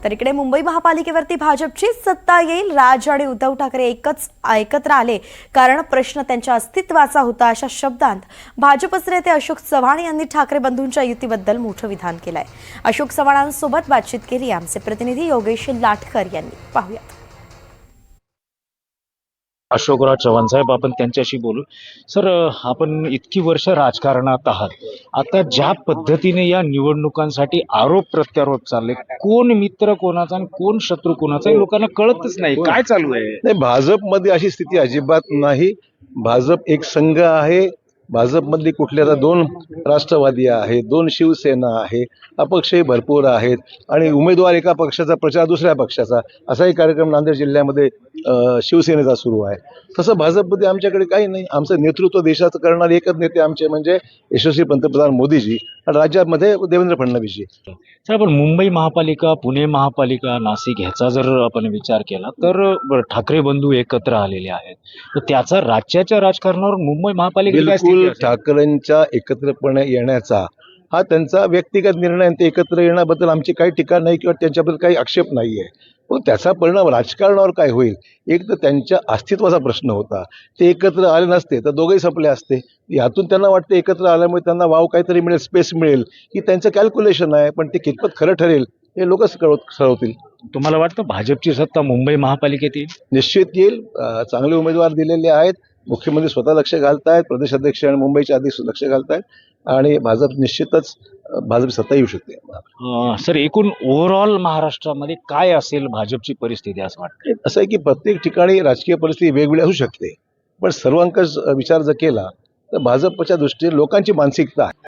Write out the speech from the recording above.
तर इकडे मुंबई महापालिकेवरती भाजपची सत्ता येईल. राज आणि उद्धव ठाकरे एकत्र आले कारण प्रश्न त्यांच्या अस्तित्वाचा होता, अशा शब्दांत भाजपचे नेते अशोक चव्हाण यांनी ठाकरे बंधूंच्या युतीबद्दल मोठं विधान केलंय. अशोक चव्हाणांसोबत बातचीत केली आमचे प्रतिनिधी योगेश लाटकर यांनी. पाहूयात. अशोकराव चव्हाण साहेब, आपण त्यांच्याशी बोलू. सर, आपण इतकी वर्ष राजकारणात आहात, आता ज्या पद्धतीने या निवडणुकांसाठी आरोप प्रत्यारोप चालले, कोण मित्र कोणाचा आणि कोण शत्रू कोणाचा हे लोकांना कळतच नाही. काय चालू आहे? नाही, भाजपमध्ये अशी स्थिती अजिबात नाही. भाजप एक संघ आहे. भाजपमधली कुठल्या दोन राष्ट्रवादी आहेत, दोन शिवसेना आहे, अपक्षही भरपूर आहेत आणि उमेदवार एका पक्षाचा, प्रचार दुसऱ्या पक्षाचा, असाही कार्यक्रम नांदेड जिल्ह्यामध्ये शिवसेनेचा सुरू आहे. तसं भाजपमध्ये आमच्याकडे काही नाही. आमचं नेतृत्व देशाचं करणारे एकच नेते आमचे म्हणजे यशस्वी पंतप्रधान मोदीजी आणि राज्यामध्ये देवेंद्र फडणवीसजी. सर, आपण मुंबई महापालिका, पुणे महापालिका, नाशिक ह्याचा जर आपण विचार केला तर ठाकरे बंधू एकत्र आलेले आहेत, तर त्याचा राज्याच्या राजकारणावर मुंबई महापालिकेला बिलकुल ठाकरेंच्या एकत्रपणे येण्याचा हा त्यांचा व्यक्तिगत निर्णय. ते एकत्र येण्याबद्दल आमची काही टीका नाही किंवा त्यांच्याबद्दल काही आक्षेप नाही आहे. पण त्याचा परिणाम राजकारणावर काय होईल? एक तर त्यांच्या अस्तित्वाचा प्रश्न होता. ते एकत्र आले नसते तर दोघेही संपले असते. यातून त्यांना वाटतं एकत्र आल्यामुळे त्यांना वाव काहीतरी मिळेल, स्पेस मिळेल, की त्यांचं कॅल्क्युलेशन आहे. पण ते कितपत खरं ठरेल हे लोकच ठरवतील. तुम्हाला वाटतं भाजपची सत्ता मुंबई महापालिकेत येईल? निश्चित येईल. चांगले उमेदवार दिलेले आहेत. मुख्यमंत्री स्वतः लक्ष घालतायत, प्रदेश अध्यक्ष आणि मुंबईचे अध्यक्ष लक्ष घालतायत आणि भाजप निश्चितच भाजप सत्ता येऊ शकते. सर, एकूण ओव्हरऑल महाराष्ट्रामध्ये काय असेल भाजपची परिस्थिती असं वाटतं? असं आहे की प्रत्येक ठिकाणी राजकीय परिस्थिती वेगवेगळी असू शकते, पण सर्वांकष विचार जर केला तर भाजपच्या दृष्टीने लोकांची मानसिकता आहे